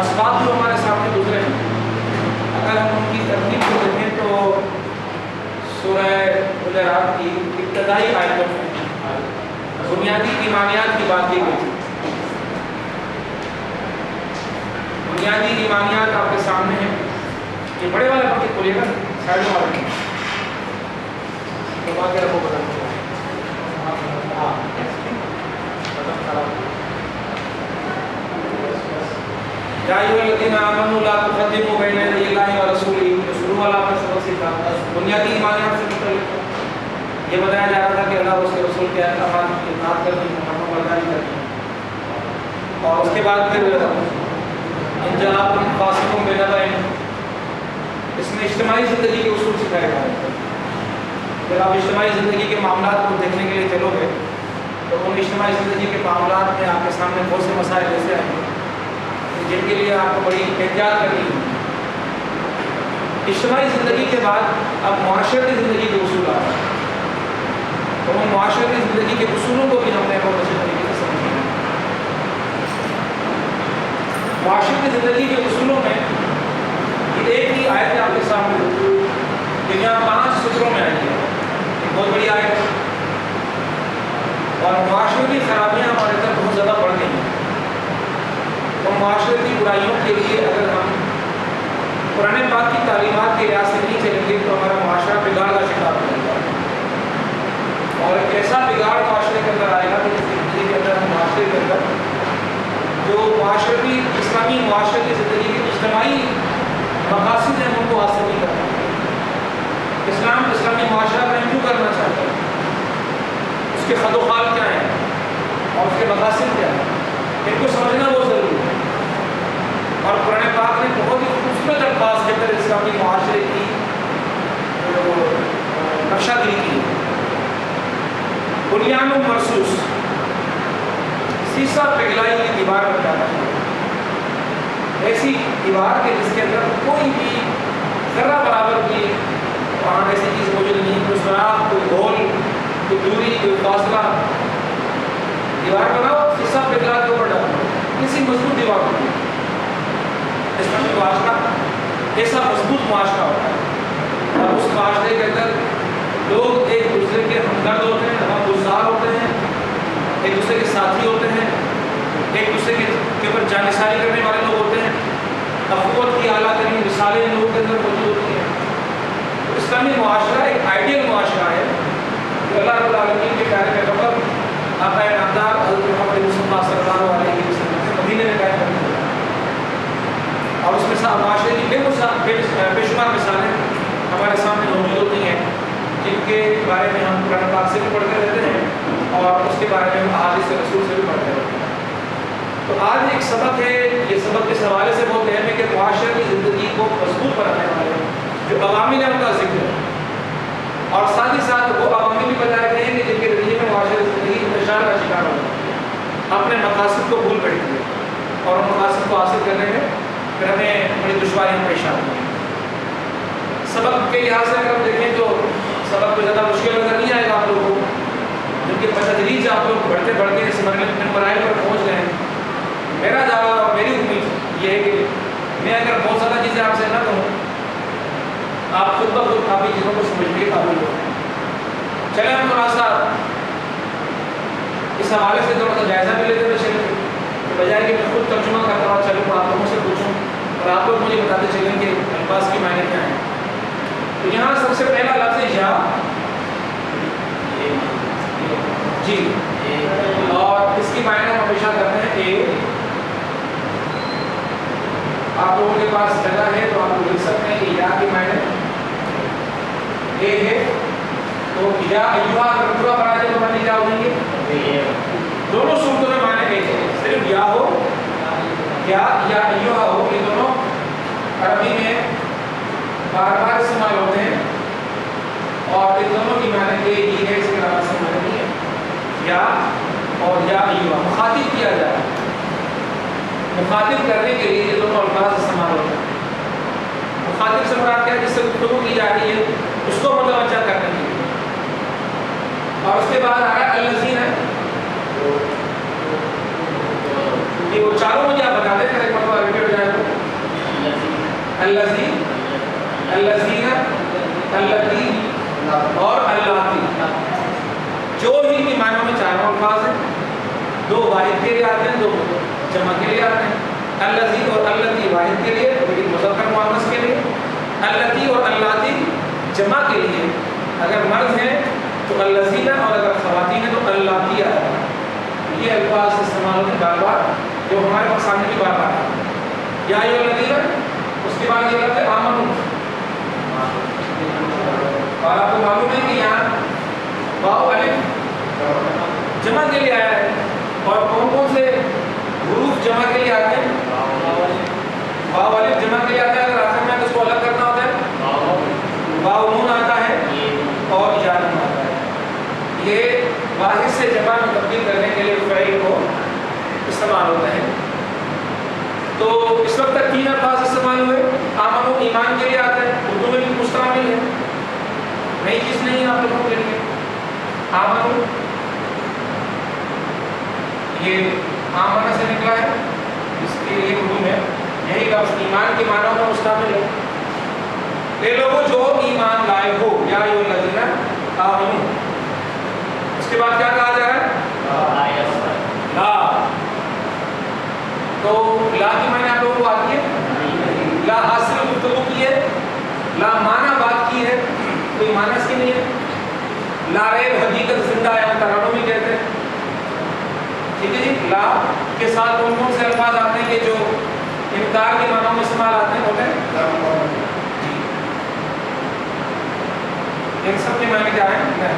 اسباب جو ہمارے سامنے گزرے ہیں، اگر ہم ان کی ترتیب کو دیکھیں تو سورہ حجرات کی ابتدائی آیتوں میں بنیادی ایمانیات کی بات کی گئی تھی۔ بنیادی ایمانیات آپ کے سامنے ہیں، یہ بڑے والا پڑھ کے کھولے گا، سائڈوں والے تو آگے رکھو بدل یا ایھا الذین آمنوا لا تقدموا بین یدی اللہ ورسولہ، شروع والا آپ نے سبق سیکھا، بنیادی ایمانیات سے متعلق یہ بتایا جا رہا تھا کہ اللہ اور اس کے رسول کے احکامات کی اطاعت کرنی، فرمان برداری کرنی، اور اس کے بعد پھر ان جاءکم فاسق بنبأ، اس میں اجتماعی زندگی کے اصول سکھائے جا رہے ہیں۔ جب آپ اجتماعی زندگی کے معاملات کو دیکھنے کے لیے چلو گے تو ان اجتماعی زندگی کے معاملات میں آپ کے سامنے بہت سے مسائل ایسے آئیں گے جن کے لیے آپ کو بڑی احتیاط کرنی ہوگی۔ اجتماعی زندگی کے بعد اب معاشرتی زندگی کے اصول آ رہے ہیں، تو ان معاشرتی زندگی کے اصولوں کو بھی ہم نے بہت اچھے طریقے سے سمجھا ہے۔ معاشرتی زندگی کے اصولوں میں یہ ایک ہی آیت آپ کے سامنے کہ یہاں 5 سطروں میں آئی ہے، ایک بہت بڑی آیت ہے، اور معاشرتی خرابیاں ہمارے تک بہت زیادہ بڑھ گئی ہیں۔ اور معاشرتی برائیوں کے لیے اگر ہم قرآن پاک کی تعلیمات کے لحاظ سے نہیں چلیں گے تو ہمارا معاشرہ بگاڑ کا شکار ہو جائے گا، اور ایک ایسا بگاڑ معاشرے کے اندر آئے گا کہ زندگی کے اندر معاشرے کے اندر جو معاشرتی اسلامی معاشرتی زندگی کے اجتماعی مقاصد ہیں ان کو حاصل نہیں کرنا۔ اسلام اسلامی معاشرہ میں کیوں کرنا چاہتا ہے، اس کے خد و خال کیا ہیں اور اس کے مقاصد کیا ہیں، ان کو سمجھنا بہت ضروری ہے۔ اور قرآن پاک نے بہت ہی خوبصورت الفاظ کے اندر اسلامی معاشرے کی نقشہ گری کی ہے۔ بنیان مرصوص، سیسا پگھلائی ہوئی دیوار بن جاتا ہے، ایسی دیوار کے جس کے اندر کوئی بھی ذرہ برابر کی وہاں ایسی چیز موجود نہیں، کوئی سوراخ، کوئی گول، کوئی دوری، کوئی فاصلہ۔ دیوار بناؤ، سیسا پگھلا کے اوپر ڈالو، کسی مضبوط دیوار بناؤ۔ اسلامی معاشرہ ایسا مضبوط معاشرہ ہوتا ہے، اور اس معاشرے کے اندر لوگ ایک دوسرے کے ہمدرد ہوتے ہیں، ہمگزار ہوتے ہیں، ایک دوسرے کے ساتھی ہوتے ہیں، ایک دوسرے کے اوپر جانثاری کرنے والے لوگ ہوتے ہیں، اخوت کی اعلیٰ ترین مثالیں ان لوگوں کے اندر موجود ہوتی ہیں۔ تو اسلامی معاشرہ ایک آئیڈیل معاشرہ ہے جو اللہ رب العالمین کے پیارے پیغمبر آقا نامدار حضرت محمد مصطفیٰ صلی اللہ علیہ وسلم کے مدینے میں قائم کرنے لگا، اور اس میں معاشرے کی بے شمار مثالیں ہمارے سامنے موجود ہوتی ہیں جن کے بارے میں ہم قرآن پاک سے بھی پڑھتے رہتے ہیں اور اس کے بارے میں ہم احادیث رسول سے بھی پڑھتے رہتے ہیں۔ تو آج ایک سبق ہے، یہ سبق اس حوالے سے بہت اہم ہے کہ معاشرے کی زندگی کو مضبوط بنانے والے جو عوامی ہیں ان کا ذکر ہے، اور ساتھ ہی ساتھ وہ عوامی بھی بتائے گئے ہیں کہ جن کے نتیجے میں معاشرے کی زندگی انتشار کا شکار ہو جاتی ہے، اپنے مقاصد کو بھول بیٹھتی ہے، اور ان مقاصد کو حاصل کرنے میں پھر ہمیں بڑی دشواریاں پیش آتی ہیں۔ سبق کے لحاظ سے اگر ہم دیکھیں تو سبق کو زیادہ مشکل نظر نہیں آئے گا آپ لوگوں کو، کیونکہ بتدریج آپ لوگ بڑھتے بڑھتے اس مراحل پر پہنچ گئے ہیں۔ میرا دعویٰ اور میری امید یہ ہے کہ میں اگر بہت زیادہ چیزیں آپ سے نہ کہوں، آپ خود بخود کافی چیزوں کو سمجھنے کے قابل ہو۔ چلیں ہم تھوڑا سا اس حوالے سے تھوڑا سا جائزہ بھی لیتے ہوئے چلیں، بجائے کہ میں خود ترجمہ کرتا ہوا چلوں آپ لوگوں سے پوچھوں اور آپ لوگ مجھے بتاتے چلیں کہ الفاظ کے معنی کیا ہیں۔ تو یہاں سب سے پہلا لفظ ہے یا، جی، اور اس کی معنی ہم ہمیشہ کرتے ہیں اے۔ آپ لوگوں کے پاس جگہ ہے تو آپ لوگ لکھ سکتے ہیں کہ یا کی معنی اے ہے، تو یا ایھا اگر پورا پڑھا جائے تو معنی کیا ہو جائیں گے؟ دونوں صورتوں میں معنی ایک ہے، صرف یا ہو یا ایھا ہو، یہ دونوں عربی میں بار بار استعمال ہوتے ہیں، اور ان دونوں کی معنی ایک ہی ہے، اس کے علاوہ سے معنی نہیں ہے۔ یا اور یا ایھا مخاطب کیا جائے، مخاطب کرنے کے لیے یہ دونوں الفاظ استعمال ہوتے ہیں۔ مخاطب سے مراد کیا ہے؟ جس سے گفتگو کی جا رہی ہے اس کو متوجہ کرنے کے لیے، اور اس کے بعد آ رہا ہے الذین ہے، یہ وہ چاروں مجھے آپ بتا دیں، ایک مرتبہ ریپیٹ ہو جائے الذی، الذین، اللتی اور اللاتی. جو ہی کے معنوں میں چاروں الفاظ ہیں، دو واحد کے لیے آتے ہیں، دو جمع کے لیے آتے ہیں. الذی اور اللتی واحد کے لیے لیکن مذکر مؤنث کے لیے، اللتی اور اللاتی جمع کے لیے. اگر مرد ہیں تو الذین اور اگر خواتین ہیں تو اللاتی آتا ہے. یہ الفاظ استعمال ہوتے ہیں بار بار، جو ہمارے پاس سامنے بھی بار بار آتا ہے. یا ایھا الذین، اس کے بعد یہ لفظ ہے آمنو. اور آپ کو معلوم ہے کہ یہاں واو الف جمع کے لیے آیا ہے. اور کون کون سے حروف جمع کے لیے آتے ہیں؟ واو الف جمع کے لیے آتا ہے. اگر آخر میں اس کو الگ کرنا ہوتا ہے واو نون آتا ہے اور یا نون آتا ہے. یہ واحد سے جمع میں تبدیل کرنے کے لیے فعل کو استعمال ہوتا ہے. تو اس وقت تک 3 الفاظ استعمال ہوئے. آمنو ایمان کے لیے آتا ہے، اردو میں بھی مستعمل ہے، نئی چیز نہیں ہے آپ لوگوں کے لیے. آمنو یہ آمنہ سے نکلا ہے، اس کے لیے اردو میں یہی لفظ ایمان کے معنوں میں مستعمل ہے. یہ لوگوں جو ایمان لائے ہو، یا ایھا الذین آمنو. اس کے بعد کیا کہا جا رہا ہے؟ لا. تو لا کی معنی آپ لوگوں کو آتی ہے؟ لا حاصل گفتگو کی ہے، لا معنی بات کی ہے، کوئی معنی اس کی نہیں ہے. لا ریب حقیقت زندہ ہے، ہم ترانوں میں کہتے ہیں. ٹھیک ہے جی. لا کے ساتھ کون کون سے الفاظ آتے ہیں کہ جو انکار کے معنوں میں استعمال آتے ہیں؟ ہوتے ہیں جی. ان سب کے معنی کیا ہیں؟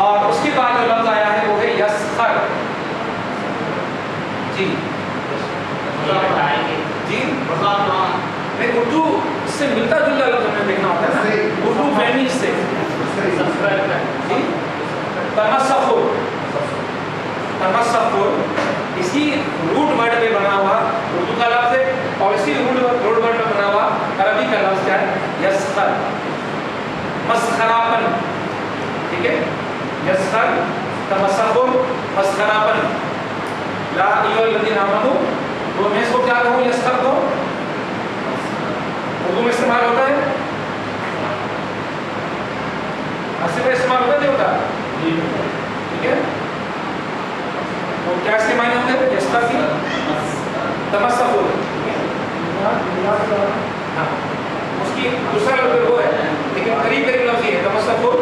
اور اس کے بعد جو لفظ آیا ہے وہ ہے یسخر. جی جی نہیں، اردو اس سے ملتا جلتا لفظ ہمیں دیکھنا ہوتا ہے نا. اردو فہمی سے جی. تمسخر، تمسخر اسی روٹ ورڈ میں بنا ہوا اردو کا لفظ ہے، اور اسی روٹ ورڈ میں بنا ہوا عربی کا لفظ کیا ہے؟ یسخر. مسخراپن. ٹھیک ہے. یسخر، تمسخر، مسخراپن. لا ایھا الذین آمنو، وہ میں اس کو کیا کہوں؟ یسخر کو اردو میں استعمال ہوتا ہے، اصل میں استعمال ہوتا نہیں ہوتا. ٹھیک ہے. وہ کیا اس کے معنی ہوتے ہیں؟ یسخر کی تمسخر. ہاں اس کی دوسرا لفظ وہ ہے لیکن قریب قریب لفظ یہ ہے تمسخر.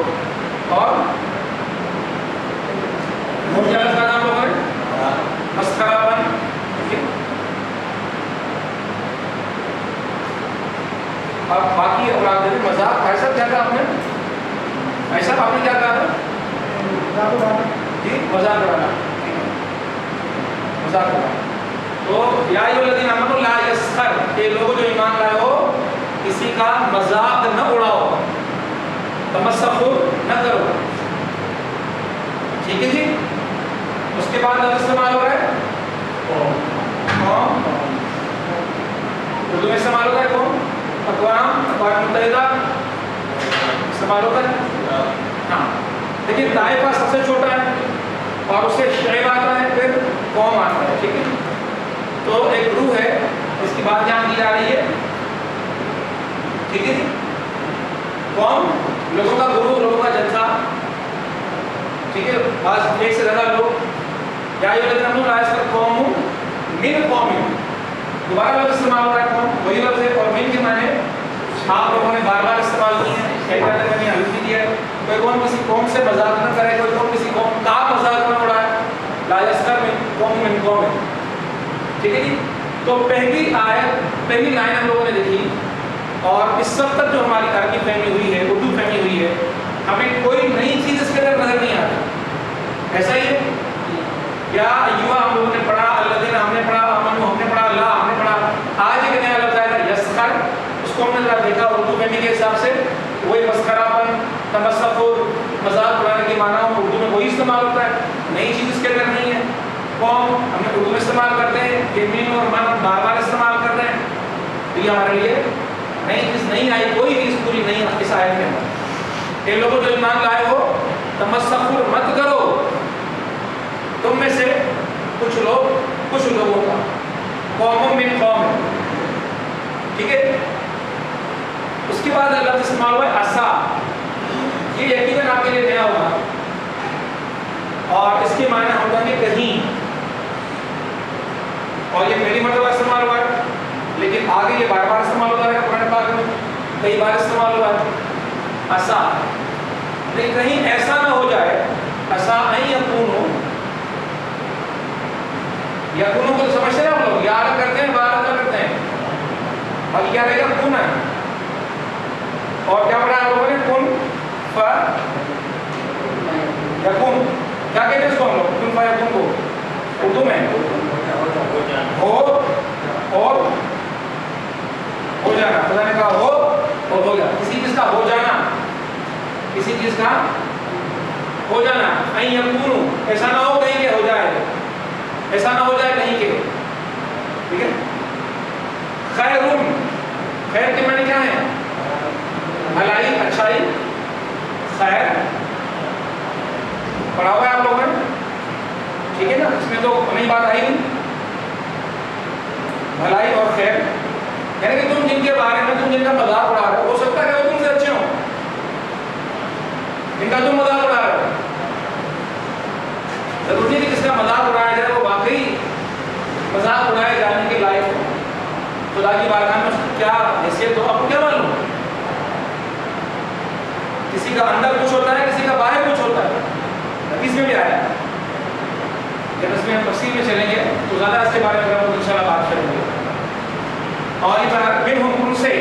اور وہ کیا لفظ کا نام لوگوں نے؟ مسخراپن. اور باقی اولاد نے مذاق ایسا کیا کہا آپ نے؟ ایسا آپ نے کیا کہا تھا؟ جی مذاق اڑانا. مذاق اڑانا. تو یا ایھا الذین آمنوا لا یسخر، کہ لوگ جو ایمان لائے ہو کسی کا مذاق نہ اڑاؤ، تمسخر نہ کرو. ٹھیک ہے جی. اس کے بعد لفظ استعمال ہو رہا ہے قوم. اردو میں استعمال ہوتا ہے قوم. اقوام، اقوام متحدہ استعمال ہوتا ہے. ہاں لیکن طائفہ سب سے چھوٹا ہے اور اس سے شعیب آتا ہے، پھر قوم آتا ہے. ٹھیک ہے. تو ایک گروہ ہے، اس کی بات جان دی جا رہی ہے. ٹھیک ہے جی. قوم لوگوں کا گروہ، لوگوں کا جلسہ. ٹھیک ہے. بعض ایک سے زیادہ لوگ. یا ایھا الذین آمنوا لا یسخر قوم من قوم. دوبارہ لفظ استعمال ہو رہا ہے قوم، وہی لفظ ہے. اور من کے معنی آپ لوگوں نے بار بار استعمال کیے ہیں. کہتا ہے میں نے حل بھی دیا ہے. کوئی قوم کسی قوم سے مذاق نہ کرے، کوئی قوم کسی قوم کا مذاق نہ اڑائے. لا یسخر من قوم من قوم. ٹھیک ہے جی. تو پہلی آیت، پہلی لائن ہم لوگوں نے دیکھی، اور اس وقت تک جو ہماری عربی فہمی ہوئی ہے، اردو فہمی ہوئی ہے، ہمیں کوئی نئی چیز اس کے اندر نظر نہیں آتی. ایسا ہی ہے. یا ایھا ہم لوگوں نے پڑھا، الذین ہم نے پڑھا، آمنو ہم نے پڑھا، لا ہم نے پڑھا. آج ایک نیا لفظ آیا یسخر. اس کو ہم نے ذرا دیکھا اردو فہمی کے حساب سے، وہی مسخراپن، تمسخر، مذاق اڑانے کے معنی اردو میں وہی استعمال ہوتا ہے. نئی چیز اس کے اندر نہیں ہے. قوم ہم نے اردو میں استعمال کرتے ہیں، یمین اور من بار بار استعمال کرتے ہیں. تو یہ ہمارے لیے نئی چیز نہیں آئی، کوئی چیز پوری نہیں اس آیت کے اندر. یہ لوگوں جو ایمان لائے ہو تمسخر مت کرو تم میں سے کچھ لوگوں کا. قوم من قوم. ٹھیک ہے. اس کے بعد لفظ استعمال ہوا ہے عصا. یہ یقیناً آپ کے لیے نیا ہوگا اور اس کے معنی ہوتا ہے کہیں, اور یہ پہلی مرتبہ استعمال ہوا ہے, لیکن آگے یہ بار بار استعمال ہوتا ہے قرآن پاک میں, کئی بار استعمال ہوا ہے عصا. لیکن کہیں ایسا نہ ہو جائے عصا ان یکونو, یکونو کو سمجھتے ہیں ہم لوگ, یا الگ کرتے ہیں بار الگ کرتے ہیں, اور کیا رہے گا کن ہے. اور کیا پڑھا آپ لوگوں نے کن ف یکون, کیا کہتے ہیں اس کو ہم لوگ کن ف یکون کو اردو میں ہو اور ہو جانا. خدا نے کہا ہو اور ہو گیا. کسی چیز کا ہو جانا, کسی چیز کا ہو جانا. این یکونو, ایسا نہ ہو کہیں کہ ہو جائے, ایسا نہ ہو جائے کہیں کہ. ٹھیک ہے. خیرون, خیر کے معنی کیا ہے؟ بھلائی, اچھائی, خیر. پڑھا ہوا ہے آپ لوگوں نے, ٹھیک ہے نا, اس میں تو نئی بات آئی نہیں. بھلائی اور خیر, یعنی کہ تم جن کے بارے میں تم جن کا مذاق اڑا رہے ہو سکتا ہے وہ تم سے اچھے ہوں, جن کا تم مذاق اڑا رہے ہو. ضروری ہے کہ جس کا مذاق اڑایا جائے وہ واقعی مذاق اڑائے جانے کے لائق ہو. خدا کی بارگاہ میں کیا حیثیت ہو آپ کو کیا معلوم؟ کسی کا اندر کچھ ہوتا ہے, کسی کا باہر کچھ ہوتا ہے. حدیث میں بھی آیا ہے. جب اس میں ہم تفصیل میں چلیں گے تو زیادہ اس کے بارے میں ہم انشاءاللہ بات کریں گے. اور یہ طرح منہم, ان سے,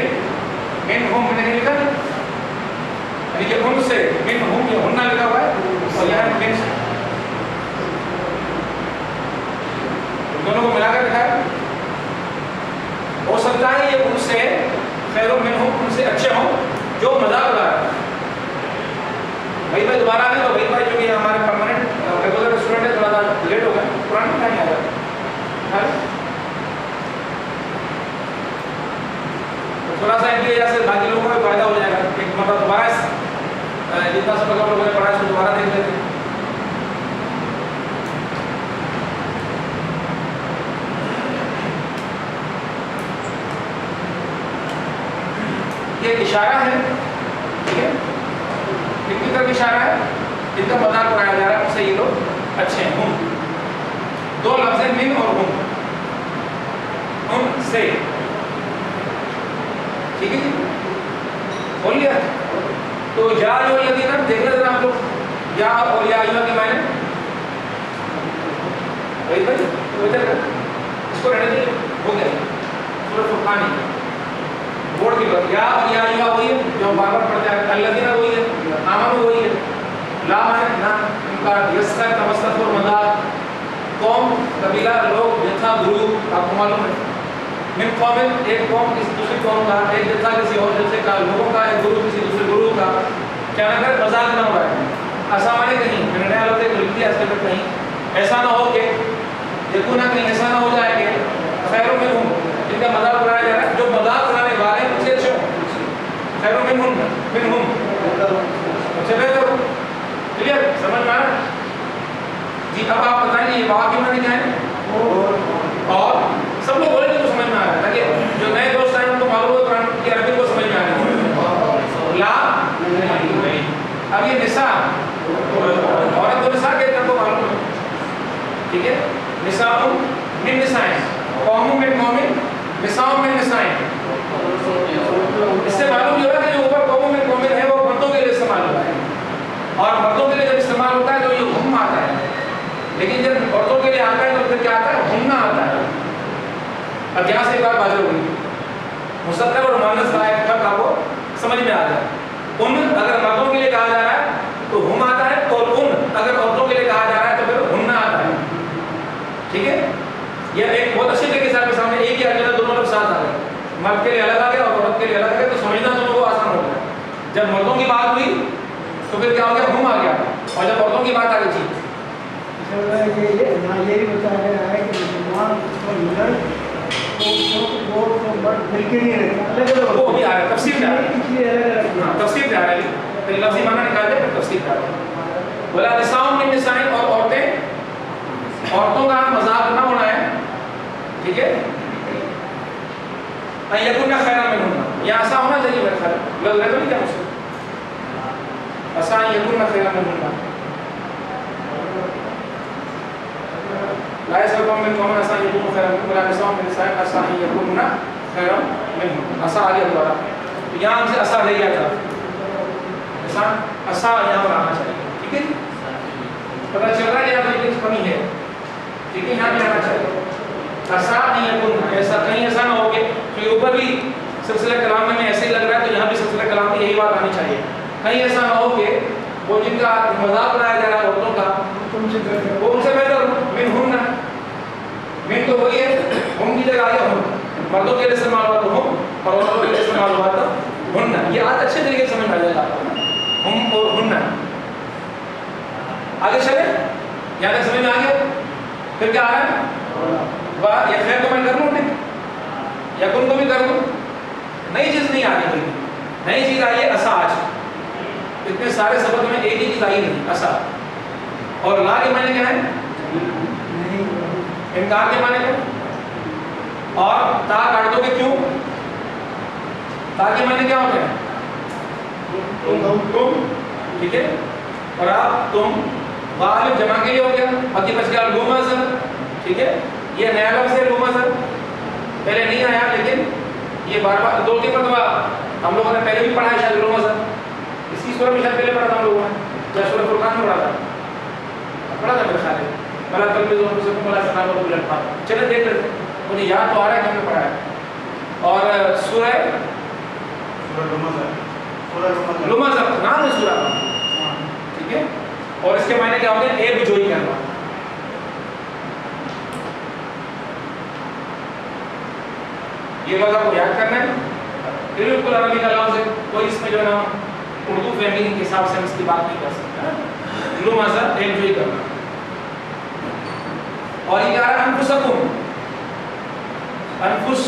منہم میں نے لکھا نا, یعنی کہ ان سے, منہم یہ ہننا لکھا ہوا ہے اور یہاں من سے, دونوں کو ملا کر لکھا ہے. ہو سکتا ہے یہ ان سے خیر منہم, ان سے اچھے ہوں جو مذاق اڑا رہے ہیں. بھائی بھائی دوبارہ آنے تو بھائی بھائی جو کہ ہمارے پرماننٹ ریگولر اسٹوڈنٹ ہے, تھوڑا سا لیٹ ہو گئے, قرآن میں نہیں آ رہا. تھوڑا سا ان کی وجہ سے باقی لوگوں کو بھی فائدہ ہو جائے گا. ایک مرتبہ دوبارہ جتنا سب لوگوں نے پڑھا ہے اس کو دوبارہ دیکھ لیتے ہیں. یہ اشارہ ہے, ٹھیک ہے, کن کی طرف اشارہ ہے؟ جن کا مذاق اڑایا جا رہا ہے ان سے یہ لوگ اچھے ہیں. ہم, دو لفظ ہیں من اور ہم, ان سے. ٹھیک ہے جی, بول لیا. تو یا جو الذین, دیکھ لیں ذرا آپ لوگ, یا اور یا ایھا کے معنی بھائی بھائی ادھر اس کو رہنے دیں, ہو گیا سورۃ فرقان ہے بورڈ کی بات. یا اور یا ایھا وہی ہے جو بار بار پڑھتے ہیں, الذین وہی ہے, آمنوا وہی ہے, لا معنی نہ انکار, یسخر توسط اور مذاق, قوم قبیلہ لوگ, جتھا گروپ آپ کو معلوم ہے. من قوم, ایک قوم کسی دوسری قوم کا, ایک جتھا کسی اور جتھے کا, لوگوں کا ایک گروپ کسی دوسرے گروپ کا, کیا نہ کر مذاق نہ اڑائے. ایسا معنی کہیں میں نے لوگ لکھ دیا اس کے اندر, کہیں ایسا نہ ہو کہ دیکھو نہ کہیں ایسا نہ ہو جائے کہ خیروں میں ہوں جن کا مذاق اڑایا جا رہا ہے, جو مذاق اڑانے والے ہیں ان سے اچھے ہوں. خیروں میں ہوں اچھا بہتر ہو. کلیئر, سمجھ میں آ رہا ہے جی؟ اب آپ بتائیں یہ واقعی معنی کیا ہے, اور سب لوگ بولیں گے تو سمجھ میں آ رہا ہے, تاکہ جو نئے دوست آئے ان کو معلوم ہو قرآن کی عربی کو سمجھ میں آ رہی ہے. لا, اب یہ نساء, عورت کو نساء کہتے ہیں, کو معلوم ہے, ٹھیک ہے. نساء من نساء, قوم من قوم, نساء من نساء. اس سے معلوم یہ ہوا کہ جو اوپر قوم من قوم ہے وہ مردوں کے لیے استعمال ہوتا ہے, اور مردوں کے لیے جب استعمال ہوتا ہے تو یہ ہم آتا ہے, لیکن جب عورتوں کے لیے آتا ہے تو پھر کیا آتا ہے, ہمنا آتا ہے. اب یہاں سے ایک بات واضح ہوگی, مصدر اور مؤنث کا ایک فرق آپ کو سمجھ میں آ جائے. ان اگر مردوں کے لیے کہا جا رہا ہے تو ہم آتا ہے, اور ان اگر عورتوں کے لیے کہا جا رہا ہے تو پھر ہمنا آتا ہے. ٹھیک ہے, یہ ایک بہت اچھے طریقے سے آپ کے سامنے ایک ہی اجنہ دونوں لفظ ساتھ آ گئے, مرد کے لیے الگ آ گیا اور عورت کے لیے الگ آ گیا, تو سمجھنا دونوں کو آسان ہو گیا. جب مردوں کی بات ہوئی تو پھر کیا ہو گیا, ہم آ گیا, اور جب عورتوں کی بات آ گئی تھی یہ بھی بتایا گیا ہے کہ مسلمان وہ بھی آ رہا ہے, تفسیر میں آ رہا ہے, تفسیر میں آ رہا ہے, پھر لفظی معنی نکال دے پھر تفسیر میں آ رہا ہے. بولا نساء من نساء, اور عورتیں, عورتوں کا مذاق نہ اڑائیں. ٹھیک ہے, ان یکن خیرا منہن، یہ ایسا ہونا چاہیے میرے خیال میں، لگ رہا تو نہیں کیا مجھ سے ایسا ان یکن خیرا منہن، لا يسألكم من قوم عسى أن يكونوا خيرا منكم ولا نساء من نساء عسى أن يكون خيرا منهم، عسى آگے دوبارہ یہاں ہم سے عسى لے گیا تھا، عسى یہاں پر آنا چاہیے، ٹھیک ہے جی، پتہ چل رہا ہے یہاں پر کمی ہے، ٹھیک ہے، یہاں بھی آنا چاہیے عسى أن يكون، ایسا کہیں ایسا نہ ہو کہ کہ اوپر بھی سلسلہ کلام میں ایسے ہی لگ رہا ہے تو یہاں بھی سلسلہ کلام میں یہی بات آنی چاہیے، کہیں ایسا نہ ہو کہ وہ جن کا مذاق بنایا جا رہا ہے عورتوں کا تم سے بہتر وہ ان سے بہتر منہن، من تو وہی ہے، ہم کی جگہ آیا ہم، مردوں کے لیے استعمال ہوا تو ہم اور عورتوں کے لیے استعمال ہوا تو ہن، یہ آج اچھے طریقے سے سمجھ آ جائے گا ہم اور ہن، آگے چلے یہاں تک سمجھ میں آ گیا، پھر کیا آ رہا ہے واہ یا خیر کو میں کر لوں نہیں یا کن کو بھی کر لوں، نئی چیز نہیں آ رہی، نئی چیز آئی ہے عصا، آج اتنے سارے سبق میں ایک ہی چیز آئی نہیں عصا، اور لا کے معنی کیا ہے؟ انکار کے معنی کیا؟ اور تا کاٹ دو گے کیوں؟ تا کے معنی کیا ہوتے ہیں؟ تم، ٹھیک ہے، اور آپ تم غالب جمع کے لیے ہو گیا، باقی بچ گیا لومزر، ٹھیک ہے، یہ نیا لفظ ہے لومزر، پہلے نہیں آیا لیکن یہ بار بار دو تین مرتبہ ہم لوگوں نے پہلے بھی پڑھا ہے شاید لومزر، اسی سورہ میں شاید پہلے پڑھا تھا ہم لوگوں نے، یا سورہ فرقان میں پڑھا تھا میرے خیال ہے، بلا تلبسوا انفسکم ولا تنابزوا بالالقاب، چلے دیکھ لیتے ہیں، مجھے یاد تو آ رہا ہے کہ ہم نے پڑھا ہے، اور سورہ لمزر نام ہے سورہ کا، ٹھیک ہے، اور اس کے معنی کیا ہوتے ہیں؟ ایب جوئی کرنا، یہ لفظ آپ کو یاد کرنا ہے، بالکل عربی کا لفظ ہے، کوئی اس میں جو ہے نا اردو فہمی کے حساب سے ہم اس کی بات نہیں کر سکتے، لمزر ایب جوئی کرنا، اور یہ کہہ رہا ہے انفسکم، انفس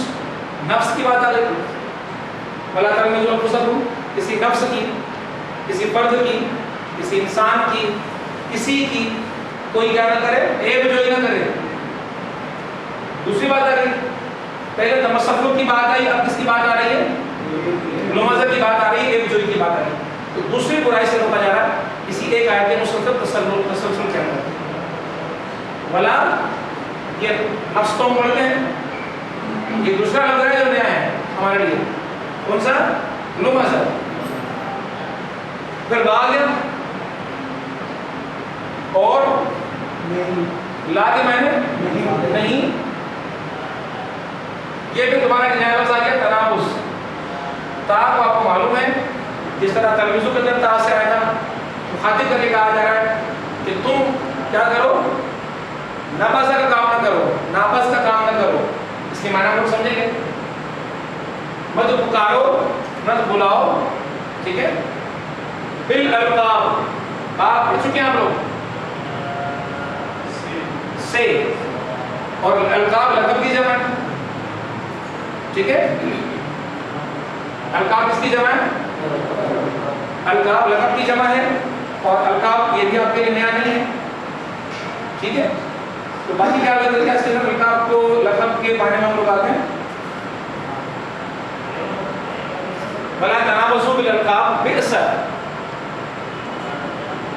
نفس کی بات آ رہی ہے، ولا تلمزوا انفسکم، کسی نفس کی، کسی فرد کی، کسی انسان کی، کسی کی کوئی کیا نہ کرے، عیب جوئی نہ کرے، دوسری بات آ رہی ہے، پہلے تمسخر کی بات آئی، اب کس کی بات آ رہی ہے؟ لمزر کی بات آ رہی ہے، عیب جوئی کی بات آ رہی ہے، تو دوسری برائی سے روکا جا رہا ہے کسی ایک آیت کے مسلسل تسلسل کے اندر، ولا یہ نفس تو بولتے ہیں، یہ دوسرا لفظ ہے جو نیا ہے ہمارے لیے، کون سا؟ لمزر، پھر بعد اور لا کے معنی نہیں، یہ بھی دوبارہ ایک نیا لفظ آ گیا تنابز، تا کو آپ کو معلوم ہے جس طرح تلمیذوں کے اندر تا سے آیا تھا، مخاطب کر کے کہا جا رہا ہے کہ تم کیا کرو؟ ناپاس کا کام نہ کرو، ناپاس کا کام نہ کرو، اس کے معنی ہم سمجھیں گے، مت پکارو مت بلاؤ، ٹھیک ہے، بالالقاب، آپ پڑھ چکے ہیں آپ لوگ سے، اور القاب لقب کی جمع ہے، ٹھیک ہے، القاب کس کی جمع ہے؟ القاب لقب کی جمع ہے، اور القاب یہ بھی آپ کے لیے نیا نہیں ہے، ٹھیک ہے، تو باقی کیا لگتا ہے کہ اس کے اندر القاب کو لقب کے معنی میں ہم لوگ آتے ہیں، ولا تنابزوا بالالقاب بئس،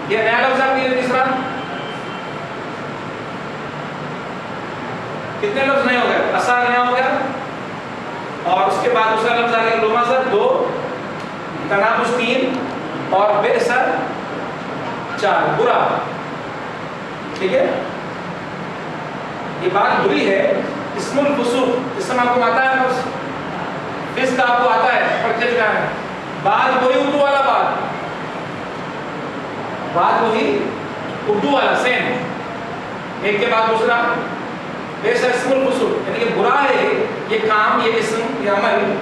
یہ نیا لفظ آپ کے لیے تیسرا، کتنے لفظ نئے ہو گئے؟ عصا نیا ہو گیا، اور اس کے بعد دوسرا لفظ آ گیا لمزر 2، تنابز 3، اور بئس 4، برا، ٹھیک ہے، یہ بات بری ہے، اسم الفسوق، اسم آپ کو آتا ہے لفظ، فسق آپ کو آتا ہے، پڑھتے کیا ہے، بات وہی اردو والا بات وہی اردو والا سیم، ایک کے بعد دوسرا، ایسا اسم الفسوق، یعنی کہ برا ہے یہ کام، یہ اسم، یہ عمل،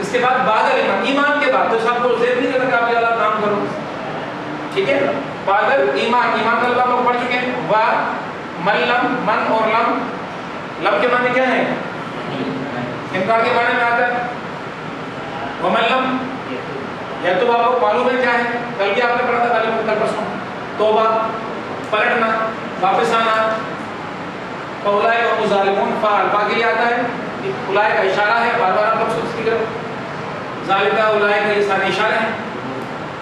اس کے بعد بعد ایمان کے بعد، تو صاحب کو زیب نہیں کرنا کہ آپ یہ والا کام کرو، ٹھیک ہے، بعد ایمان کا لفظ ہم پڑھ چکے ہیں، وا من لم، من اور لم کے معنی کیا ہے؟ انکار کے معنی میں آتا ہے، ومن لم، یا تو آپ کو معلوم ہے کیا ہے، کل بھی آپ نے پڑھا تھا، کل پرسوں، توبہ، پلٹنا، واپس آنا، فاولئک هم الظالمون، فاعل کے لیے آتا ہے، اولائے کا اشارہ ہے، بار بار آپ لوگ اس کی طرف ذالکہ اولائے کا، یہ سارے اشارے ہیں.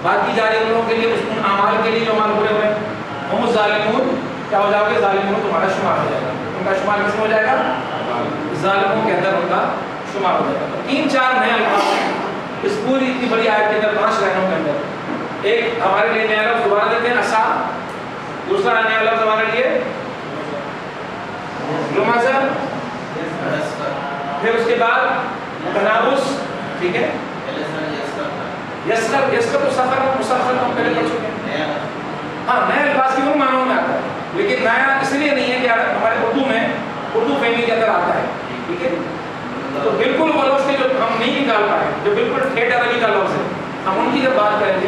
بات کی جا رہی ہے ان لوگوں کے لیے، ان اعمال کے لیے جو اعمال برے ہوئے. ہم الظالمون، کیا ہو جاؤ گے؟ ظالمون تمہارا شمار ہو جائے گا. ان کا شمار کس میں ہو جائے گا؟ ظالموں کے اندر ان کا شمار ہو جائے گا. 3-4 نئے الفاظ ہیں اس پوری اتنی بڑی آیت کے اندر، 5 لائنوں کے اندر. ایک ہمارے لیے نیا لفظ دوبارہ دیتے ہیں عصا. دوسرا نیا لفظ ہمارے لیے لمزہ. پھر اس کے بعد تنابس. ٹھیک ہے، یسخر. یسخر تو سفر مسخر ہم پہلے پڑھ چکے ہیں. ہاں، نئے الفاظ کی وہ معنوں میں آتا ہے، لیکن نیا اس لیے نہیں ہے کہ ہمارے اردو میں اردو فہمی کے اندر آتا ہے. ٹھیک ہے، تو بالکل وہ لفظ جو ہم نہیں نکال پائے، جو بالکل ٹھیٹ عربی کا لفظ ہے، ہم ان کی جب بات کریں گے.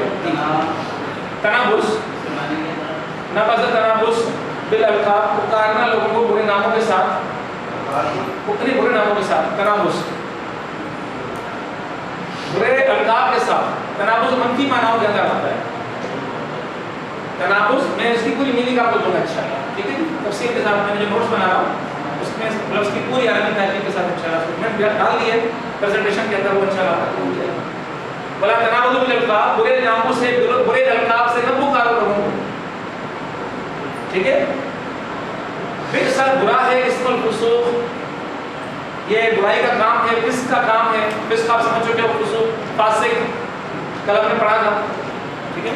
تنابس، نبذ تنابس بالالقاب، پکارنا لوگوں کو برے ناموں کے ساتھ، اتنے برے ناموں کے ساتھ. تنابس برے القاب کے ساتھ. تنابس منفی معناؤں کے اندر آتا ہے. تنابس میں اس کی پوری میننگ آپ کو دوں گا انشاءاللہ. ٹھیک ہے، تفصیل کے ساتھ میں نے جو نوٹس بنا رہا ہوں اس میں لفظ کی پوری عربی تحقیق کے ساتھ انشاءاللہ میں ڈال دیے پریزنٹیشن کے اندر، وہ انشاءاللہ آپ کو دیا. بلا تنابس بالالقاب، برے ناموں سے، برے القاب سے نہ پکارو لوگوں کو. ٹھیک ہے، بئس برا ہے اسم الفسوق، یہ برائی کا کام ہے، فسق کا کام ہے. فسق آپ سمجھ چکے ہو، فسوق فاسق کلام میں پڑھا تھا. ٹھیک ہے،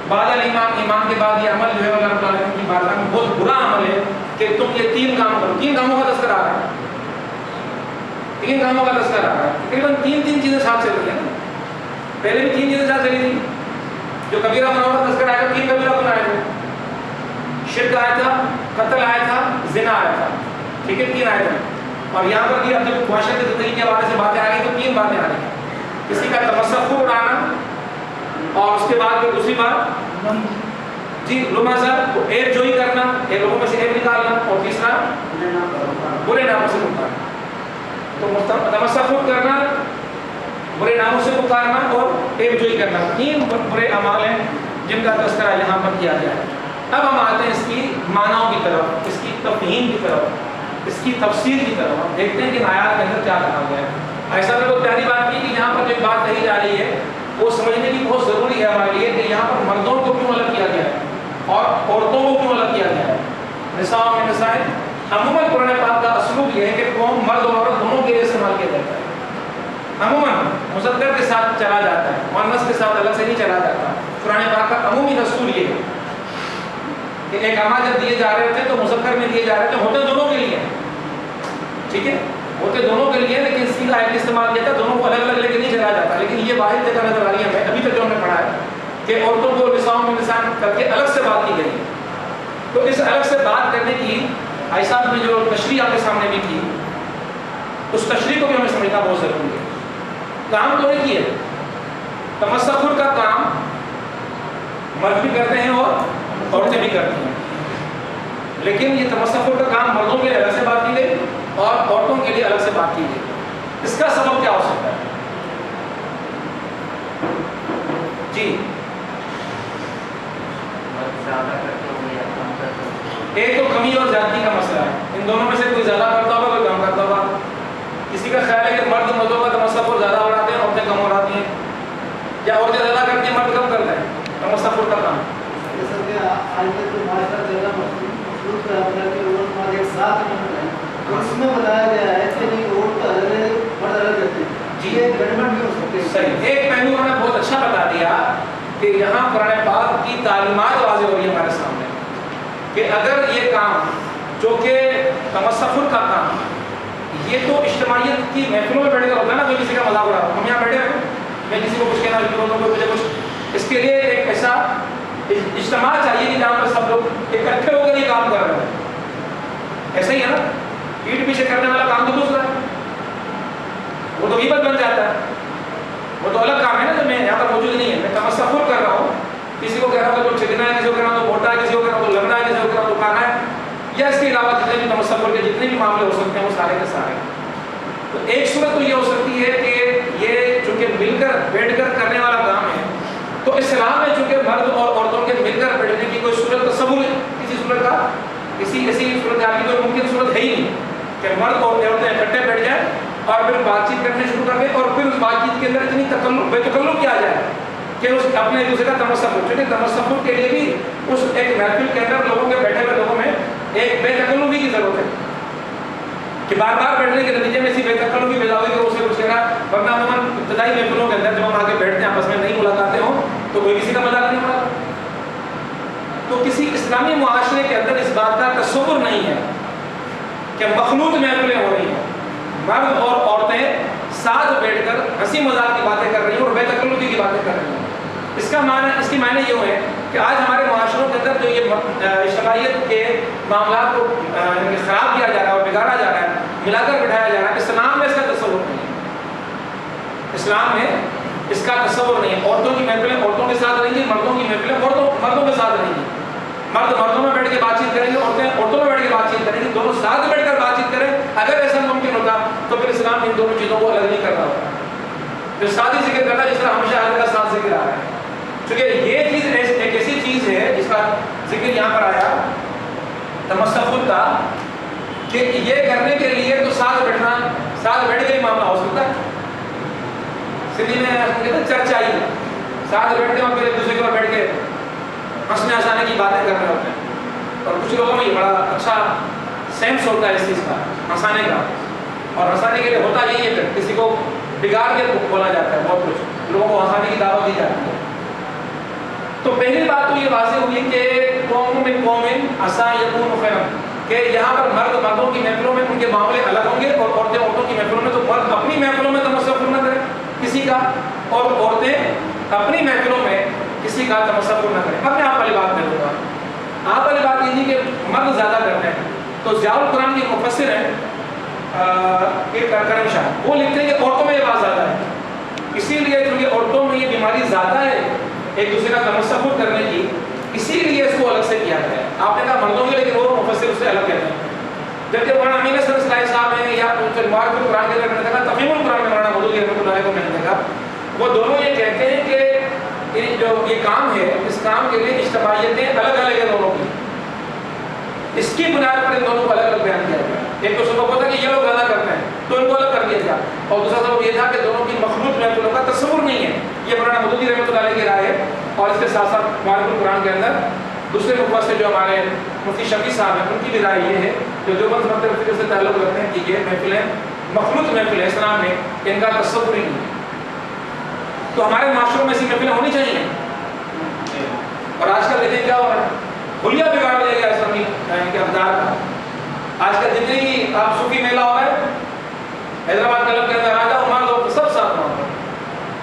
بعد الایمان، ایمان کے بعد یہ عمل جو ہے اللہ رب العالمین کی بارگاہ میں بہت برا عمل ہے کہ تم یہ 3 کام کرو. 3 کاموں کا تذکرہ آ رہا ہے. 3 کاموں کا تذکرہ آ رہا ہے. تقریباً 3 چیزیں ساتھ چل رہی ہیں نا. پہلے بھی 3 چیزیں ساتھ چلی تھی. جو کبیرہ گناہوں کا تذکرہ آیا تھا، 3 کبیرہ گناہ آئے تھے. شرک آیا تھا، قتل آیا تھا، زنا آیا تھا. ٹھیک ہے، 3 آئے تھے. اور یہاں پر بھی اب جب معاشرے کی زندگی کے حوالے سے باتیں آ رہی تو 3 باتیں آ رہی ہیں. کسی کا تمسخر اڑانا، اور اس کے بعد پھر دوسری بات جی لمزہ، عیب جوئی کرنا، لوگوں میں سے عیب نکالنا، اور تیسرا برے ناموں سے پکارنا. تو تمسخر کرنا، برے ناموں سے پکارنا اور عیب جوئی کرنا، 3 برے اعمال ہیں جن کا تذکرہ یہاں پر کیا گیا ہے. اب ہم آتے ہیں اس کی معناؤں کی طرف، اس کی تفہیم کی طرف، اس کی تفسیر کی طرف. ہم دیکھتے ہیں کہ آیات کے اندر کیا کہا گیا ہے. ایسا میں بہت پیاری بات کی کہ یہاں پر جو بات کہی جا رہی ہے وہ سمجھنے کی بہت ضروری ہے ہمارے لیے کہ یہاں پر مردوں کو کیوں الگ کیا گیا ہے اور عورتوں کو کیوں الگ کیا گیا ہے. نساء میں نساء، عموماً قرآن پاک کا اسلوب یہ ہے کہ قوم مرد اور عورت دونوں کے لیے استعمال کیا جاتا ہے. عموماً مذکر کے ساتھ چلا جاتا ہے، مؤنث کے ساتھ الگ سے نہیں چلا جاتا. قرآن پاک کا عمومی دستور یہ ہے کہ ایک اعمال جب دیے جا رہے تھے تو مذکر میں دیے جا رہے تھے، ہوتے دونوں کے لیے. ٹھیک ہے، ہوتے دونوں کے لیے، لیکن اس کی آیت استعمال کیا تھا دونوں کو الگ الگ لے کے نہیں چلا جاتا. لیکن یہ واحد جگہ نظر آ رہی ہے ابھی تک جو ہم نے پڑھا ہے کہ عورتوں کو نساء میں نساء کر کے الگ سے بات کی گئی. تو اس الگ سے بات کرنے کی ایسا نے جو تشریح آپ کے سامنے بھی کی، اس تشریح کو بھی ہمیں سمجھنا بہت ضروری ہے. کام تو ایک ہی ہے، تمسخر کا کام مرد بھی کرتے ہیں اور عورتیں بھی کرتی ہیں. لیکن یہ تمسخر کا کام مردوں کے لیے الگ سے بات کی گئی اور عورتوں کے لیے الگ سے بات کی گئی. اس کا سبب کیا ہو سکتا ہے؟ جی، ایک تو کمی اور زیادتی کا مسئلہ ہے. ان دونوں میں سے کوئی زیادہ کرتا ہوگا، کوئی کم کرتا ہوگا. کسی کا خیال ہے کہ مرد مردوں کا تمسخر زیادہ بڑھاتے ہیں، عورتیں کم اڑاتی ہیں، یا عورتیں زیادہ کرتی ہیں مرد کم کرتے ہیں تمسخر کا کام. جیسا کہ آج تک جو معاشرہ چل رہا مخلوق کا اپنا کہ وہ ہمارے ایک ساتھ میں اس میں بتایا گیا ہے کہ نہیں عورت الگ ہے مرد الگ رہتے ہیں. جی، یہ گڑبڑ بھی ہو سکتی ہے. صحیح. ایک پہلو انہوں نے بہت اچھا بتا دیا کہ یہاں قرآن پاک کی تعلیمات واضح ہو رہی ہے ہمارے سامنے کہ اگر یہ کام جو کہ تمسخر کا کام، یہ تو اجتماعیت کی محفلوں میں بیٹھ کر ہوتا ہے نا، کوئی کسی کا مذاق اڑا رہا ہوں، ہم یہاں بیٹھے ہیں، میں کسی کو کچھ کہنا شروع کروں، مجھے کچھ، اس کے لیے ایک ایسا اجتماع چاہیے کہ جہاں پر سب لوگ اکٹھے ہو کر یہ کام کر رہے ہیں. ایسا ہی ہے نا، پیٹھ پیچھے کرنے والا کام تو دوسرا ہے، وہ تو غیبت بن جاتا ہے، وہ تو الگ کام ہے نا جو میں یہاں پر موجود نہیں ہے. میں تمسخر کر رہا ہوں، کسی کو کہہ رہا ہوں تو چکنا ہے، کسی کو کہہ رہا ہوں تو موٹا ہے، کسی کو کہہ رہا ہوں تو لگنا ہے، کسی کو کہہ رہا ہوں تو کانا ہے، یا اس کے علاوہ جتنے بھی تمسخر کے جتنے بھی معاملے ہو سکتے ہیں وہ سارے کے سارے. تو ایک صورت تو یہ ہو سکتی ہے کہ یہ چونکہ مل کر بیٹھ کر کرنے والا کام ہے، تو اسلام میں چونکہ مرد اور عورتوں کے مل کر بیٹھنے کی کوئی صورت تصور کسی صورت کا، کسی ایسی صورت کی کوئی ممکن صورت ہے ہی نہیں کہ مرد اور عورتیں اکٹھے بیٹھ جائیں مطابق بات چیت کرنے شروع کر دیں، اور پھر اس بات چیت کے اندر اتنی بے تکلف کیا جائے کہ اس اپنے ایک دوسرے کا تمسخر، چونکہ تمسخر کے لیے بھی اس ایک محفل کے اندر لوگوں کے بیٹھے ہوئے لوگوں میں ایک بے تکلفی کی ضرورت ہے کہ بار بار بیٹھنے کے نتیجے میں اسی بے تکلفی پیدا ہوئی کہ اسے کچھ کہا، ورنہ عموماً ابتدائی محفلوں کے اندر جب ہم آگے بیٹھتے ہیں آپس میں نہیں ملاقاتیں ہوں تو کوئی کسی کا مذاق نہیں اڑاتا. تو کسی اسلامی معاشرے کے اندر اس بات کا تصور نہیں ہے کہ مخلوط محفلیں ہو رہی ہیں، مرد اور عورتیں ساتھ بیٹھ کر ہنسی مذاق کی باتیں کر رہی ہیں اور بے تکلفی کی باتیں کر رہی ہیں. اس کی معنی یہ ہے کہ آج ہمارے معاشروں کے اندر جو یہ اجتماعیت کے معاملات کو خراب کیا جا رہا ہے اور بگاڑا جا رہا ہے، ملا کر بٹھایا جا رہا ہے، اسلام میں اس کا تصور نہیں ہے. اسلام میں اس کا تصور نہیں ہے. عورتوں کی محفلیں عورتوں کے ساتھ رہیں گی، مردوں کی محفلیں مردوں کے ساتھ رہیں گی. مرد مردوں میں بیٹھ کے بات چیت کریں گے، عورتیں عورتوں میں بیٹھ کے بات چیت کریں گی، دونوں ساتھ بیٹھ کر بات چیت کریں. اگر ایسا ممکن ہوتا تو پھر اسلام ان دونوں چیزوں کو الگ نہیں کرتا ہوتا، پھر ساتھ ہی ذکر کرتا جس طرح ہمیشہ الگ کا ساتھ ذکر آ رہا ہے. چونکہ یہ چیز ایک ایسی چیز ہے جس کا ذکر یہاں پر آیا تمسخر کا، کہ یہ کرنے کے لیے تو ساتھ بیٹھنا، ساتھ بیٹھ کے ہی معاملہ ہو سکتا ہے. سندھی میں کہتے ہیں چرچائی، ساتھ بیٹھتے ہیں اور پھر ایک دوسرے کے اوپر بیٹھ کے ہنسنے ہنسانے کی باتیں کر رہے ہوتے ہیں. اور کچھ لوگوں میں یہ بڑا اچھا سینس ہوتا ہے اس چیز کا، ہنسانے کا. اور ہنسانے کے لیے ہوتا یہی ہے کہ کسی کو بگاڑ کے بولا جاتا ہے، بہت کچھ لوگوں کو ہنسانے کی دعوت دی جاتی ہے. تو پہلی بات تو یہ واضح ہوئی کہ قوم من قوم عسى يكون خيرا، کہ یہاں پر مرد مردوں کی محفلوں میں ان کے معاملے الگ ہوں گے، اور عورتیں عورتوں کی محفلوں میں تو مرد اپنی محفلوں میں تمسخر نہ کریں کسی کا، اور عورتیں اپنی محفلوں میں کسی کا تمسخر نہ کریں. اب میں آپ والی بات کر دوں گا. آپ والی بات یہ تھی کہ مرد زیادہ کرتے ہیں. تو ضیاء القرآن کے مفسر ہیں کرم شاہ، وہ لکھتے ہیں کہ عورتوں میں یہ بات زیادہ ہے، اسی لیے کیونکہ عورتوں میں یہ بیماری زیادہ ہے ایک دوسرے کا تمسخر کرنے کی، اسی لیے اس کو الگ سے کیا گیا ہے. آپ نے کہا مردوں کے، لیکن وہ مفسر اس سے الگ کہتے ہیں. جبکہ مولانا امین حسن اصلاحی صاحب ہیں یا معارف القرآن کے اندر میں نے دیکھا، تفہیم القرآن میں مولانا مودودی رحمۃ اللہ علیہ کو میں نے دیکھا، وہ دونوں یہ کہتے ہیں کہ جو یہ کام ہے اس کام کے لیے اجتماعیتیں الگ الگ ہیں دونوں کی. اس کی بنیاد پر ان دونوں کو الگ الگ بیان کیا گیا. ایک تو سبب ہوتا ہے کہ یہ لوگ زیادہ کرتے ہیں تو ان کو الگ کر دیا گیا، اور دوسرا سبب یہ تھا کہ دونوں کی مخلوط محفلوں کا تصور نہیں ہے. یہ مولانا مودودی رحمۃ اللہ علیہ کی رائے ہے. اور اس کے ساتھ ساتھ معارف القرآن کے اندر دوسرے مفسر جو ہمارے مفتی شفیع صاحب ہیں، ان کی بھی رائے یہ ہے جو دیوبند مکتب فکر سے تعلق رکھتے ہیں کہ یہ محفلیں مخلوط محفلیں اسلام میں ان کا تصور ہی نہیں ہے. تو ہمارے معاشروں میں ایسی محفلیں ہونی چاہیے. اور آج کل دیکھیں کیا ہو رہا ہے، حلیہ بگاڑ دیا گیا اسلامی کے اقدار کا. آج کل جتنے بھی آپ صوفی میلہ ہو رہا ہے حیدرآباد کلب کے اندر آ جاؤ، مان لو سب ساتھ میں،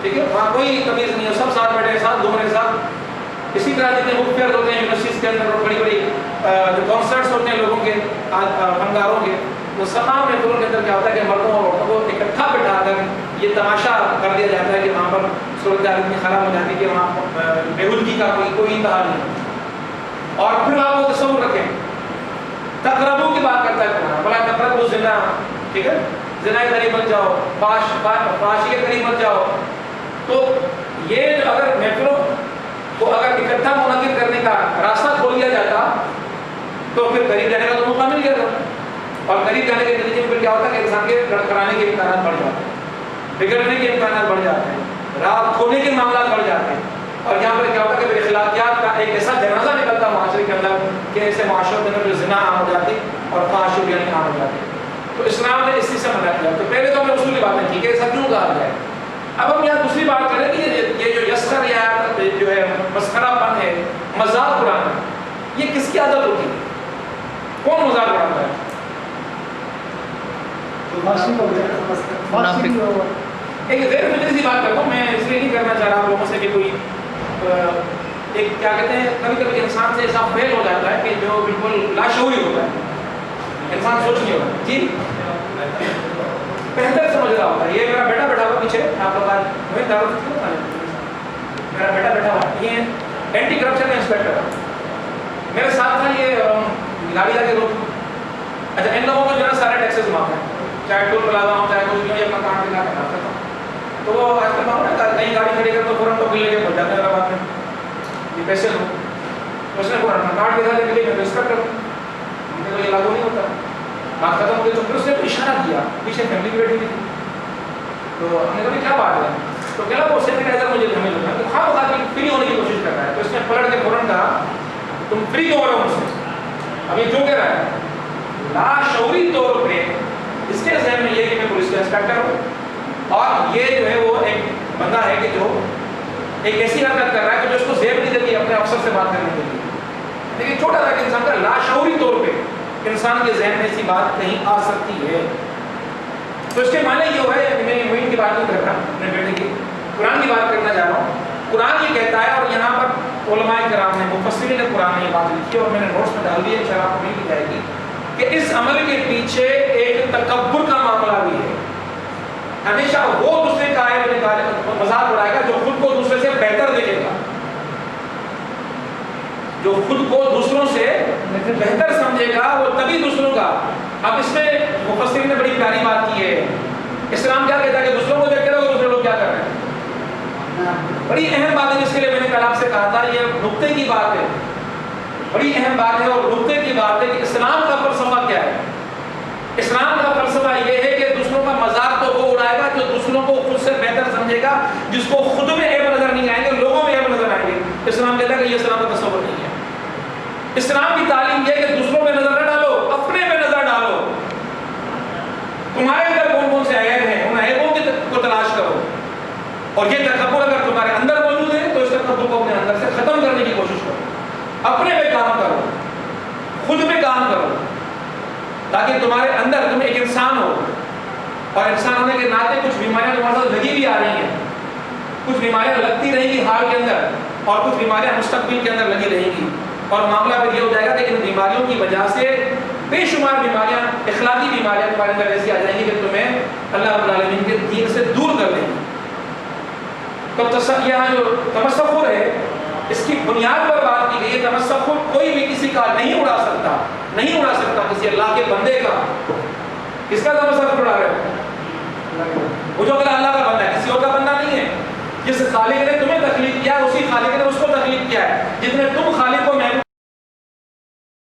ٹھیک ہے، وہاں کوئی تمیز نہیں ہے، سب ساتھ بیٹھے ساتھ گھوم رہے ساتھ. اسی طرح جتنے بک فیئر ہوتے ہیں یونیورسٹیز کے اندر، بڑی بڑی جو کانسرٹس ہوتے ہیں لوگوں کے فنکاروں کے، وہ تمام محفلوں کے اندر کیا ہوتا ہے کہ مردوں اور عورتوں کو اکٹھا بٹھا کر یہ تماشا کر دیا جاتا ہے کہ وہاں پر صورتحال اتنی خراب ہو جاتی ہے کہ وہاں بےہودگی کا کوئی انتہا نہیں. اور پھر آپ وہ تصور رکھیں، تقربو کی بات کرتا ہے قرآن، بلا تقربو زنا، ٹھیک ہے، زنا کے قریب مت جاؤ، فحاشی کے قریب مت جاؤ. تو یہ اگر محفلوں کو اگر اکٹھا منعقد کرنے کا راستہ کھول دیا جاتا تو پھر قریب جانے کا تو موقع مل گیا تھا. اور قریب جانے کے نتیجے میں پھر کیا ہوتا ہے کہ انسان کے لڑکھڑانے کے امکانات بڑھ جاتے ہیں، بگڑنے کے امکانات بڑھ جاتے ہیں، راہ کھونے کے معاملات بڑھ جاتے ہیں. اور یہاں پر کیا ہوتا ہے کہ اخلاقیات کا ایک ایسا جنازہ نکلتا معاشرے کے اندر کہ ایسے معاشروں کے اندر زنا عام ہو جاتی اور فحاشی بیانی عام ہو جاتی. تو اسلام نے اس چیز سے منع کیا. تو پہلے تو ہم نے اصولی باتیں کی کہ ایسا کیوں کہا گیا ہے. اب ہم یہاں دوسری بات کریں کہ یہ جو یسخر یا جو ہے مسخرہ پن ہے، مذاق اڑانا، یہ کس کی عادت ہوتی ہے؟ کون مذاق اڑاتا ہے؟ ایک غیر فطری سی بات کرتا ہوں میں، اس لیے نہیں کرنا چاہ رہا آپ لوگوں سے کہ کوئی ایک کیا کہتے ہیں، کبھی کبھی انسان سے ایسا فیل ہو جاتا ہے کہ جو بالکل لاشعوری ہوتا ہے، انسان سوچ نہیں ہوتا. جی بہتر سمجھ رہا ہوتا ہے. یہ میرا بیٹا بیٹھا ہوا پیچھے، آپ لوگ آج میرا بیٹا بیٹھا ہوا، یہ اینٹی کرپشن کا انسپیکٹر ہے، میرے ساتھ تھا. یہ گاڑی لگے روک، اچھا ان لوگوں کو جو ہے سارے ٹیکسز معاف ہیں، چاہے ٹول پلازا ہو چاہے کچھ بھی، اپنا کام دلا کے نہ کرتا. تو وہ آج کل معلوم ہے نئی گاڑی کھڑی کر تو فوراً ٹوکن لے کے پہنچ جاتے ہیں حیدرآباد میں، یہ پیسے دو. اس نے فوراً کارڈ دکھا دے کے انسپیکٹر ہم نے تو یہ لاگو نہیں ہوتا. بات ختم ہو گئی تو پھر اس نے اشارہ کیا، پیچھے فیملی کی بیٹھی تھی، تو ہم نے کہا کیا بات ہے؟ تو کہا وہ سینیٹائزر مجھے ہمیں لگا تو خواہ بخواہ کی فری ہونے کی کوشش کر رہا ہے. تو اس نے پلٹ کے فوراً کہا تم فری کیوں ہو رہے ہو مجھ سے؟ اب یہ جو کہہ رہا ہے لاشعوری طور پہ اس کے ذہن میں یہ کہ میں پولیس کا انسپیکٹر ہوں اور یہ جو ہے وہ ایک بندہ ہے کہ جو ایک ایسی حرکت کر رہا ہے کہ جو اس کو زیب نہیں دیتی اپنے افسر سے بات کرنے کے لیے. لیکن چھوٹا سا انسان کا لاشعوری طور پہ انسان کے ذہن میں ایسی بات کہیں آ سکتی ہے. تو اس کے معنی یہ ہے, میں معین کی بات نہیں کر رہا اپنے بیٹے کی, قرآن کی بات کرنا چاہ رہا ہوں. قرآن یہ کہتا ہے, اور یہاں پر علماء کرام نے مفسرین نے قرآن میں یہ بات لکھی ہے اور میں نے نوٹس میں ڈال دی ہے, شاید آپ کو نہیں دی جائے گی, کہ اس عمل کے پیچھے ایک تکبر کا معاملہ بھی ہے. ہمیشہ وہ دوسرے کا مذاق اڑائے گا جو خود کو دوسرے سے بہتر دیکھے گا, جو خود کو دوسروں سے بہتر سمجھے گا وہ تبھی دوسروں کا. اب اس میں مفسرین نے بڑی پیاری بات کی ہے. اسلام کیا کہتا ہے کہ دوسروں کو دیکھ کے رہو دوسرے لوگ کیا کر رہے ہیں. بڑی اہم بات ہے, جس کے لیے میں نے کل آپ سے کہا تھا یہ نقطے کی بات ہے, بڑی اہم بات ہے اور نقطے کی بات ہے کہ اسلام کا فلسفہ کیا ہے. اسلام کا فلسفہ یہ ہے کہ دوسروں کا مذاق تو وہ اڑائے گا جو دوسروں کو خود سے بہتر سمجھے گا, جس کو خود میں عیب نظر نہیں آئیں گے لوگوں میں عیب نظر آئیں گے. اسلام کہتا ہے کہ یہ اسلام کا تصور نہیں ہے. اسلام کی تعلیم یہ ہے کہ دوسروں پہ نظر نہ ڈالو, اپنے پہ نظر ڈالو. تمہارے اندر کون کون سے عیب ہیں, ان عیبوں کو تلاش کرو, اور یہ تکبر اگر تمہارے اندر موجود ہے تو اس تکبر کو اپنے اندر سے ختم کرنے کی کوشش کرو. اپنے پہ کام کرو, خود پہ کام کرو, تاکہ تمہارے اندر تم ایک انسان ہو, اور انسان ہونے کے ناطے کچھ بیماریاں تمہارے ساتھ لگی بھی آ رہی ہیں, کچھ بیماریاں لگتی رہیں گی حال کے اندر, اور کچھ بیماریاں مستقبل کے اندر لگی رہیں گی. اور معاملہ پھر یہ ہو جائے گا کہ ان بیماریوں کی وجہ سے بے شمار بیماریاں, اخلاقی بیماریاں تمہارے اندر ایسی آ جائیں گی کہ تمہیں اللہ رب العالمین کے دین سے دور کر دیں گی. تو یہاں جو تمسخر ہے اس کی بنیاد پر بات کی گئی ہے. تمسخر کوئی بھی کسی کا نہیں اڑا سکتا, نہیں اڑا سکتا کسی اللہ کے بندے کا. کس کا تمسخر اڑا رہے ہو؟ وہ جو اللہ کا بندہ ہے, کسی اور کا بندہ نہیں ہے. جس خالق نے تمہیں تخلیق کیا ہے اسی خالق نے اس کو تخلیق کیا ہے. جتنے تم خالق